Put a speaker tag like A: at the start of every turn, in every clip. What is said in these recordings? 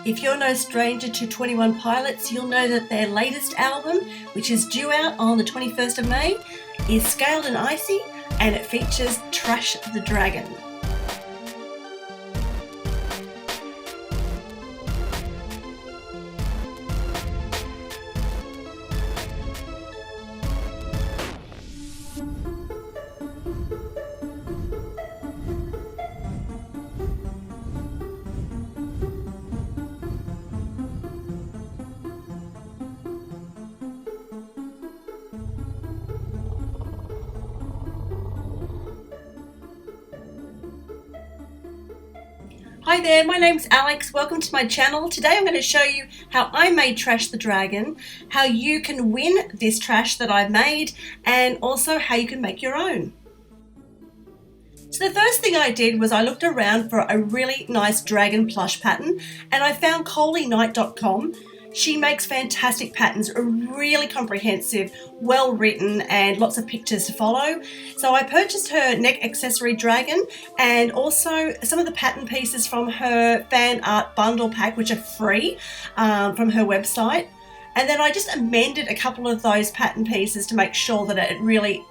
A: If you're no stranger to 21 Pilots, you'll know that their latest album, which is due out on the 21st of May, is scaled and icy, and it features Trash the Dragon. Hi there, my name's Alex. Welcome to my channel. Today I'm going to show you how I made Trash the Dragon, how you can win this trash that I made, and also how you can make your own. So the first thing I did was I looked around for a really nice dragon plush pattern, and I found collieknight.com. She makes fantastic patterns, really comprehensive, well written, and lots of pictures to follow. So I purchased her neck accessory dragon and also some of the pattern pieces from her fan art bundle pack, which are free from her website. And then I just amended a couple of those pattern pieces to make sure that it really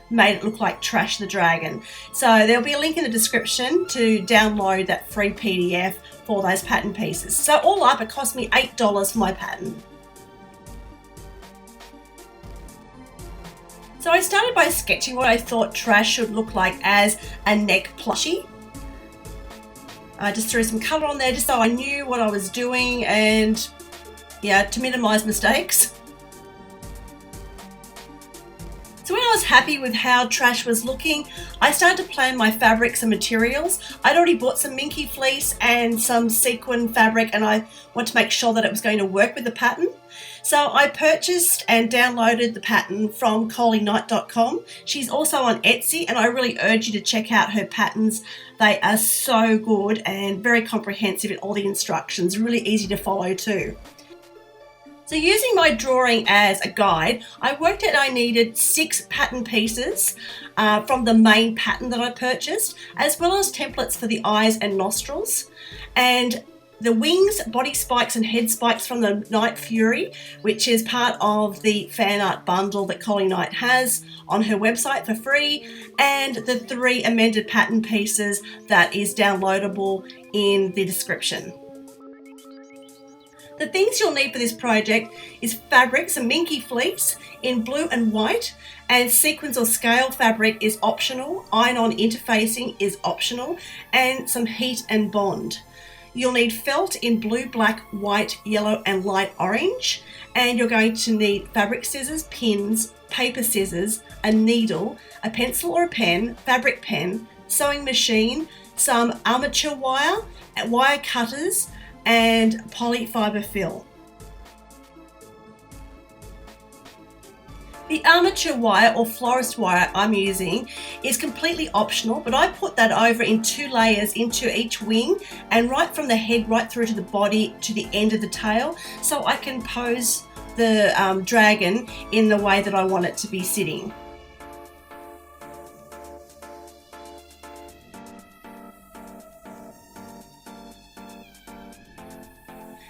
A: made it look like Trash the Dragon. So there'll be a link in the description to download that free PDF for those pattern pieces. So all up, it cost me $8 for my pattern. So I started by sketching what I thought Trash should look like as a neck plushie. I just threw some colour on there just so I knew what I was doing and yeah, to minimise mistakes. So when I was happy with how Trash was looking, I started to plan my fabrics and materials. I'd already bought some minky fleece and some sequin fabric, and I wanted to make sure that it was going to work with the pattern. So I purchased and downloaded the pattern from collieknight.com. She's also on Etsy, and I really urge you to check out her patterns. They are so good and very comprehensive in all the instructions, really easy to follow too. So using my drawing as a guide, I worked out I needed 6 pattern pieces from the main pattern that I purchased, as well as templates for the eyes and nostrils, and the wings, body spikes and head spikes from the Night Fury, which is part of the fan art bundle that Collie Knight has on her website for free, and the 3 amended pattern pieces that is downloadable in the description. The things you'll need for this project is fabric, some minky fleece in blue and white, and sequins or scale fabric is optional, iron-on interfacing is optional, and some heat and bond. You'll need felt in blue, black, white, yellow, and light orange, and you're going to need fabric scissors, pins, paper scissors, a needle, a pencil or a pen, fabric pen, sewing machine, some armature wire, wire cutters, and polyfiber fill. The armature wire or florist wire I'm using is completely optional, but I put that over in 2 layers into each wing, and right from the head right through to the body to the end of the tail, so I can pose the dragon in the way that I want it to be sitting.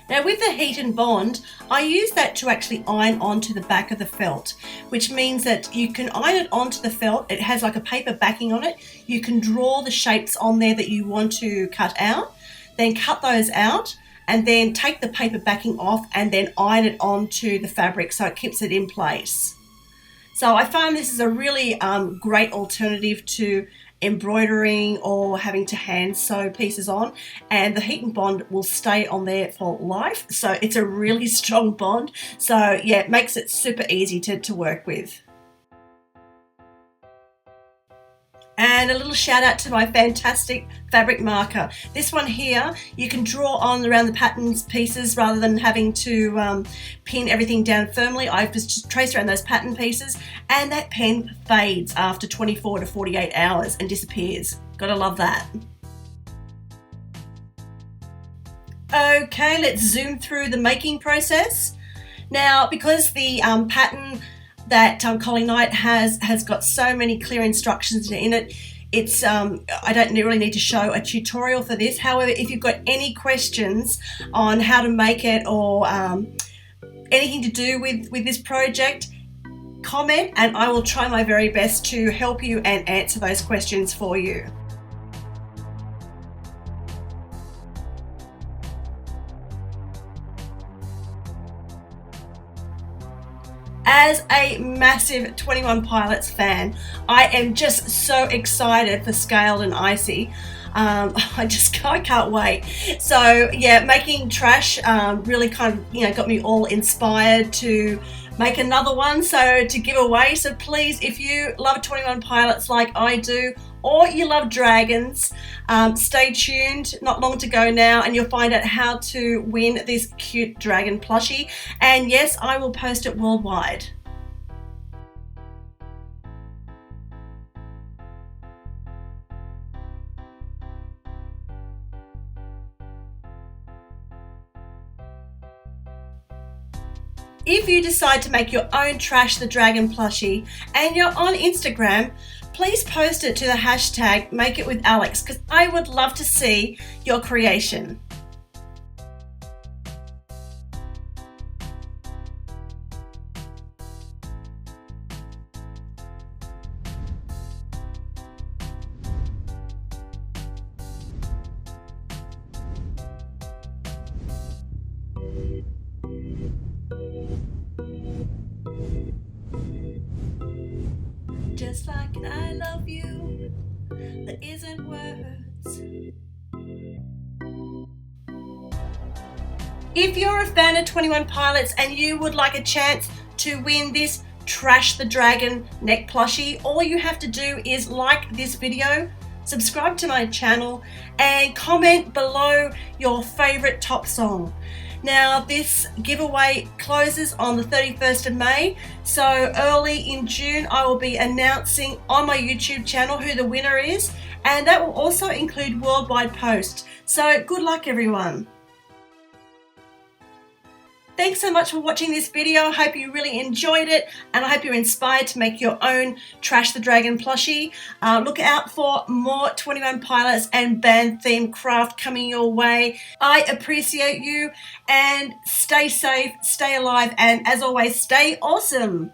A: Now with the heat and bond, I use that to actually iron onto the back of the felt, which means that you can iron it onto the felt. It has like a paper backing on it. You can draw the shapes on there that you want to cut out, then cut those out, and then take the paper backing off and then iron it onto the fabric so it keeps it in place. So I find this is a really great alternative to embroidering or having to hand sew pieces on, and the heat and bond will stay on there for life, so it's a really strong bond. So yeah, it makes it super easy to work with. And a little shout out to my fantastic fabric marker. This one here, you can draw on around the patterns pieces rather than having to pin everything down firmly. I've just traced around those pattern pieces, and that pen fades after 24 to 48 hours and disappears. Gotta love that. Okay, let's zoom through the making process. Now, because the pattern that Collie Knight has got so many clear instructions in it, It's I don't really need to show a tutorial for this. However, if you've got any questions on how to make it or anything to do with this project, comment and I will try my very best to help you and answer those questions for you. As a massive 21 Pilots fan, I am just so excited for Scaled and Icy. I can't wait. So yeah, making Trash really kind of got me all inspired to make another one to give away. So please, if you love 21 Pilots like I do, or you love dragons, stay tuned. Not long to go now and you'll find out how to win this cute dragon plushie. And yes, I will post it worldwide. If you decide to make your own Trash the Dragon plushie and you're on Instagram, please post it to the hashtag Make It With Alex, because I would love to see your creation. Just like an I love you that isn't words. If you're a fan of 21 Pilots and you would like a chance to win this Trash the Dragon neck plushie, all you have to do is like this video, subscribe to my channel and comment below your favorite top song. Now this giveaway closes on the 31st of May, so early in June I will be announcing on my YouTube channel who the winner is, and that will also include worldwide post. So good luck everyone. Thanks so much for watching this video. I hope you really enjoyed it and I hope you're inspired to make your own Trash the Dragon plushie. Look out for more 21 Pilots and band themed craft coming your way. I appreciate you and stay safe, stay alive, and as always, stay awesome.